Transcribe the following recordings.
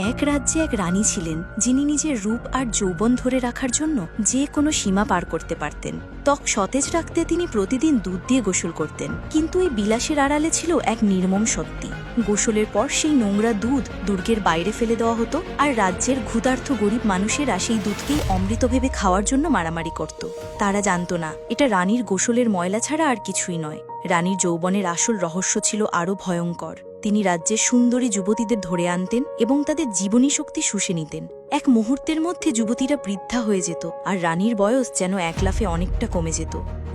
এক রাজ্যে এক রানী ছিলেন যিনি নিজের রূপ আর যৌবন ধরে রাখার জন্য যে কোনো সীমা পার করতে পারতেন। ত্বক সতেজ রাখতে তিনি প্রতিদিন দুধ দিয়ে গোসল করতেন, কিন্তু এই বিলাসের আড়ালে ছিল এক নির্মম সত্যি। গোসলের পর সেই নোংরা দুধ দুর্গের বাইরে ফেলে দেওয়া হতো, আর রাজ্যের ক্ষুধার্ত গরিব মানুষেরা সেই দুধকেই অমৃত ভেবে খাওয়ার জন্য মারামারি করত। তারা জানত না এটা রানীর গোসলের ময়লা ছাড়া আর কিছুই নয়। রানীর যৌবনের আসল রহস্য ছিল আরও ভয়ঙ্কর। তিনি রাজ্যের সুন্দরী যুবতীদের ধরে আনতেন এবং তাদের জীবনী শক্তি শুষে নিতেন। এক মুহূর্তের মধ্যে যুবতীরা বৃদ্ধা হয়ে যেত, আর রানীর বয়স যেন এক লাফে অনেকটা কমে যেত।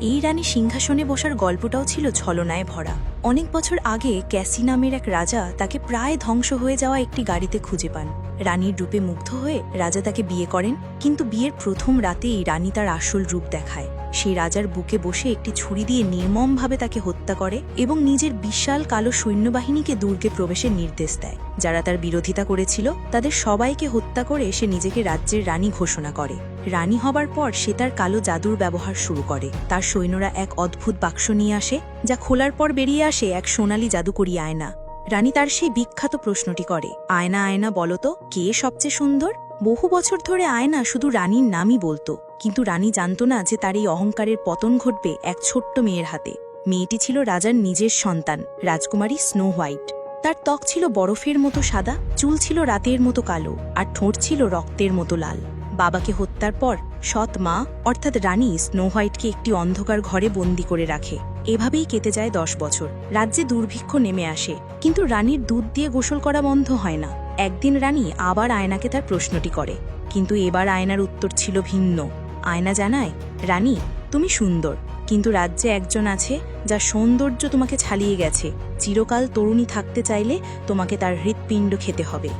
এই রানী সিংহাসনে বসার গল্পটাও ছিল ছলনায় ভরা। অনেক বছর আগে ক্যাসি নামের এক রাজা তাকে প্রায় ধ্বংস হয়ে যাওয়া একটি গাড়িতে খুঁজে পান। রানীর রূপে মুগ্ধ হয়ে রাজা তাকে বিয়ে করেন, কিন্তু বিয়ের প্রথম রাতেই রানী তার আসল রূপ দেখায়। সেই রাজার বুকে বসে একটি ছুরি দিয়ে নির্মমভাবে তাকে হত্যা করে এবং নিজের বিশাল কালো সৈন্যবাহিনীকে দুর্গে প্রবেশের নির্দেশ দেয়। যারা তার বিরোধিতা করেছিল তাদের সবাইকে হত্যা করে সে নিজেকে রাজ্যের রানী ঘোষণা করে। রানী হবার পর সে তার কালো জাদুর ব্যবহার শুরু করে। তার সৈন্যরা এক অদ্ভুত বাক্স নিয়ে আসে, যা খোলার পর বেরিয়ে আসে এক সোনালী জাদুকরি আয়না। রানী তার সেই বিখ্যাত প্রশ্নটি করে, আয়না আয়না বলতো, কে সবচেয়ে সুন্দর? বহু বছর ধরে আয়না শুধু রানীর নামই বলতো, কিন্তু রানী জানত না যে তার এই অহংকারের পতন ঘটবে এক ছোট্ট মেয়ের হাতে। মেয়েটি ছিল রাজার নিজের সন্তান, রাজকুমারী স্নো হোয়াইট। তার ত্বক ছিল বরফের মতো সাদা, চুল ছিল রাতের মতো কালো, আর ঠোঁট ছিল রক্তের মতো লাল। বাবাকে হত্যার পর সৎ মা অর্থাৎ রানী স্নো হোয়াইটকে একটি অন্ধকার ঘরে বন্দি করে রাখে। এভাবেই কেটে যায় 10 বছর। রাজ্যে দুর্ভিক্ষ নেমে আসে, কিন্তু রানীর দুধ দিয়ে গোসল করা বন্ধ হয় না। একদিন রানী আবার আয়নাকে তার প্রশ্নটি করে, কিন্তু এবার আয়নার উত্তর ছিল ভিন্ন। আয়না জানায়, রানী তুমি সুন্দর, কিন্তু রাজ্যে একজন আছে যার সৌন্দর্য তোমাকে ছাড়িয়ে গেছে। চিরকাল তরুণী থাকতে চাইলে তোমাকে তার হৃৎপিণ্ড খেতে হবে।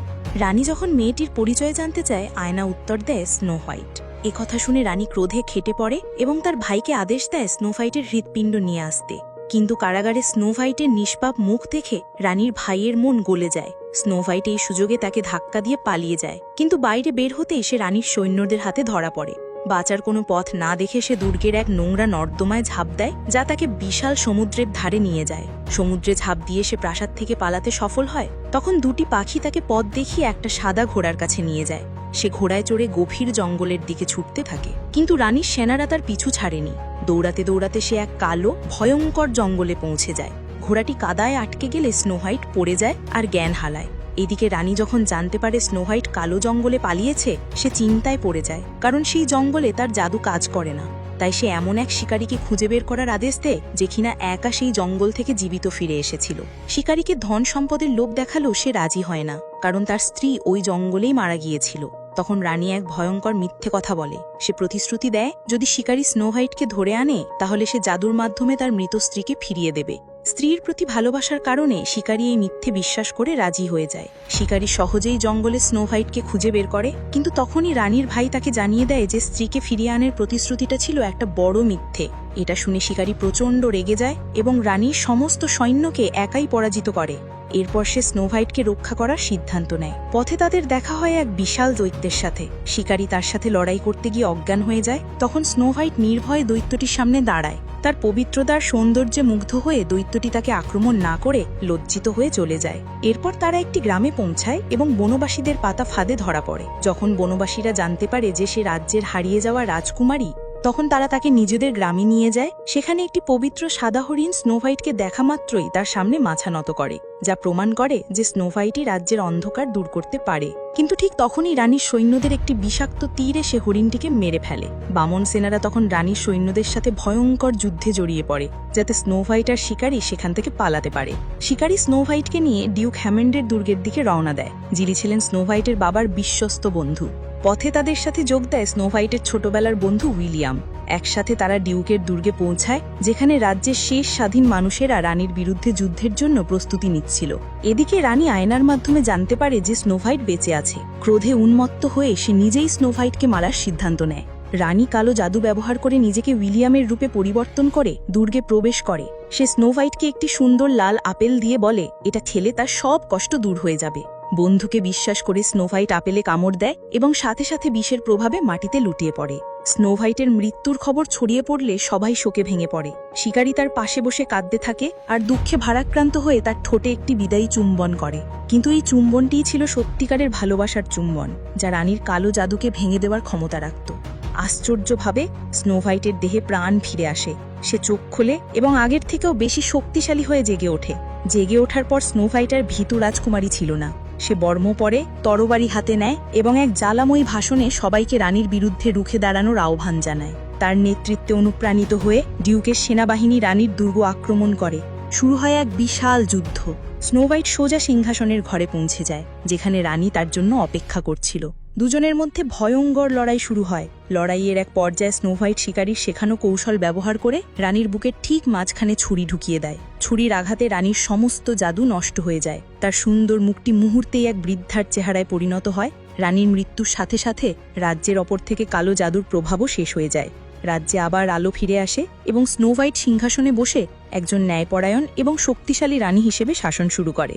রানী যখন মেয়েটির পরিচয় জানতে চায়, আয়না উত্তর দেয় স্নো হোয়াইট। একথা শুনে রানী ক্রোধে খেটে পড়ে এবং তার ভাইকে আদেশ দেয় স্নো হোয়াইটের হৃৎপিণ্ড নিয়ে আসতে। কিন্তু কারাগারে স্নো হোয়াইটের নিষ্পাপ মুখ দেখে রানীর ভাইয়ের মন গলে যায়। স্নো হোয়াইট এই সুযোগে তাকে ধাক্কা দিয়ে পালিয়ে যায়, কিন্তু বাইরে বের হতে এসে রানীর সৈন্যদের হাতে ধরা পড়ে। বাঁচার কোনো পথ না দেখে সে দুর্গের এক নোংরা নর্দমায় ঝাঁপ দেয়, যা তাকে বিশাল সমুদ্রের ধারে নিয়ে যায়। সমুদ্রে ঝাঁপ দিয়ে সে প্রাসাদ থেকে পালাতে সফল হয়। তখন দুটি পাখি তাকে পথ দেখিয়ে একটা সাদা ঘোড়ার কাছে নিয়ে যায়। সে ঘোড়ায় চড়ে গভীর জঙ্গলের দিকে ছুটতে থাকে, কিন্তু রানীর সেনারা তার পিছু ছাড়েনি। দৌড়াতে দৌড়াতে সে এক কালো ভয়ঙ্কর জঙ্গলে পৌঁছে যায়। ঘোড়াটি কাদায় আটকে গেলে স্নো হোয়াইট পড়ে যায় আর জ্ঞান হারায়। এদিকে রানী যখন জানতে পারে স্নো হোয়াইট কালো জঙ্গলে পালিয়েছে, সে চিন্তায় পড়ে যায়, কারণ সেই জঙ্গলে তার জাদু কাজ করে না। তাই সে এমন এক শিকারীকে খুঁজে বের করার আদেশ দেয়, যে কিনা একা সেই জঙ্গল থেকে জীবিত ফিরে এসেছিল। শিকারীকে ধন সম্পদের লোভ দেখালেও সে রাজি হয় না, কারণ তার স্ত্রী ওই জঙ্গলেই মারা গিয়েছিল। তখন রানী এক ভয়ঙ্কর মিথ্যে কথা বলে। সে প্রতিশ্রুতি দেয়, যদি শিকারী স্নো হোয়াইটকে ধরে আনে তাহলে সে জাদুর মাধ্যমে তার মৃত স্ত্রীকে ফিরিয়ে দেবে। স্ত্রীর প্রতি ভালোবাসার কারণে শিকারী এই মিথ্যে বিশ্বাস করে রাজি হয়ে যায়। শিকারী সহজেই জঙ্গলে স্নো হোয়াইটকে খুঁজে বের করে, কিন্তু তখনই রানীর ভাই তাকে জানিয়ে দেয় যে স্ত্রীকে ফিরিয়ে আনার প্রতিশ্রুতিটা ছিল একটা বড় মিথ্যে। এটা শুনে শিকারী প্রচণ্ড রেগে যায় এবং রানীর সমস্ত সৈন্যকে একাই পরাজিত করে। এরপর সে স্নো হোয়াইটকে রক্ষা করার সিদ্ধান্ত নেয়। পথে তাদের দেখা হয় এক বিশাল দৈত্যের সাথে। শিকারী তার সাথে লড়াই করতে গিয়ে অজ্ঞান হয়ে যায়। তখন স্নো হোয়াইট নির্ভয়ে দৈত্যটির সামনে দাঁড়ায়। তার পবিত্রতার সৌন্দর্যে মুগ্ধ হয়ে দৈত্যটি তাকে আক্রমণ না করে লজ্জিত হয়ে চলে যায়। এরপর তারা একটি গ্রামে পৌঁছায় এবং বনবাসীদের পাতা ফাঁদে ধরা পড়ে। যখন বনবাসীরা জানতে পারে যে সে রাজ্যের হারিয়ে যাওয়া রাজকুমারী, তখন তারা তাকে নিজেদের গ্রামে নিয়ে যায়। সেখানে একটি পবিত্র সাদা হরিণ স্নো হোয়াইটকে দেখা মাত্রই তার সামনে মাথা নত করে, যা প্রমাণ করে যে স্নো হোয়াইটই রাজ্যের অন্ধকার দূর করতে পারে। কিন্তু ঠিক তখনই রানীর সৈন্যদের একটি বিষাক্ত তীর এসে হরিণটিকে মেরে ফেলে। বামন সেনারা তখন রানীর সৈন্যদের সাথে ভয়ঙ্কর যুদ্ধে জড়িয়ে পড়ে, যাতে স্নো হোয়াইট আর শিকারী সেখান থেকে পালাতে পারে। শিকারী স্নো হোয়াইটকে নিয়ে ডিউক হ্যামন্ডের দুর্গের দিকে রওনা দেয়, যিনি ছিলেন স্নো হোয়াইটের বাবার বিশ্বস্ত বন্ধু। পথে তাদের সাথে যোগ দেয় স্নো হোয়াইটের ছোটবেলার বন্ধু উইলিয়াম। একসাথে তারা ডিউকের দুর্গে পৌঁছায়, যেখানে রাজ্যের শেষ স্বাধীন মানুষেরা রানীর বিরুদ্ধে যুদ্ধের জন্য প্রস্তুতি নিচ্ছিল। এদিকে রানী আয়নার মাধ্যমে জানতে পারে যে স্নো হোয়াইট বেঁচে আছে। ক্রোধে উন্মত্ত হয়ে সে নিজেই স্নো হোয়াইটকে মারার সিদ্ধান্ত নেয়। রানী কালো জাদু ব্যবহার করে নিজেকে উইলিয়ামের রূপে পরিবর্তন করে দুর্গে প্রবেশ করে। সে স্নো হোয়াইটকে একটি সুন্দর লাল আপেল দিয়ে বলে, এটা খেলে তার সব কষ্ট দূর হয়ে যাবে। বন্ধুকে বিশ্বাস করে স্নো হোয়াইট আপেলে কামড় দেয় এবং সাথে সাথে বিষের প্রভাবে মাটিতে লুটিয়ে পড়ে। স্নো হোয়াইটের মৃত্যুর খবর ছড়িয়ে পড়লে সবাই শোকে ভেঙে পড়ে। শিকারী তার পাশে বসে কাঁদতে থাকে আর দুঃখে ভারাক্রান্ত হয়ে তার ঠোঁটে একটি বিদায়ী চুম্বন করে। কিন্তু এই চুম্বনটিই ছিল সত্যিকারের ভালোবাসার চুম্বন, যা রানীর কালো জাদুকে ভেঙে দেওয়ার ক্ষমতা রাখত। আশ্চর্যভাবে স্নো হোয়াইটের দেহে প্রাণ ফিরে আসে। সে চোখ খোলে এবং আগের থেকেও বেশি শক্তিশালী হয়ে জেগে ওঠে। জেগে ওঠার পর স্নো হোয়াইট আর ভীতু রাজকুমারী ছিল না। সে বর্ম পরে, তরবারি হাতে নেয় এবং এক জ্বালাময়ী ভাষণে সবাইকে রানীর বিরুদ্ধে রুখে দাঁড়ানোর আহ্বান জানায়। তার নেতৃত্বে অনুপ্রাণিত হয়ে ডিউকের সেনাবাহিনী রানীর দুর্গ আক্রমণ করে। শুরু হয় এক বিশাল যুদ্ধ। স্নো হোয়াইট সোজা সিংহাসনের ঘরে পৌঁছে যায়, যেখানে রানী তার জন্য অপেক্ষা করছিল। দুজনের মধ্যে ভয়ঙ্কর লড়াই শুরু হয়। লড়াইয়ের এক পর্যায়ে স্নো হোয়াইট শিকারীর শেখানো কৌশল ব্যবহার করে রানীর বুকের ঠিক মাঝখানে ছুরি ঢুকিয়ে দেয়। ছুরির আঘাতে রানীর সমস্ত জাদু নষ্ট হয়ে যায়। তার সুন্দর মুখটি মুহূর্তেই এক বৃদ্ধার চেহারায় পরিণত হয়। রানীর মৃত্যুর সাথে সাথে রাজ্যের ওপর থেকে কালো জাদুর প্রভাবও শেষ হয়ে যায়। রাজ্যে আবার আলো ফিরে আসে এবং স্নো হোয়াইট সিংহাসনে বসে একজন ন্যায়পরায়ণ এবং শক্তিশালী রানী হিসেবে শাসন শুরু করে।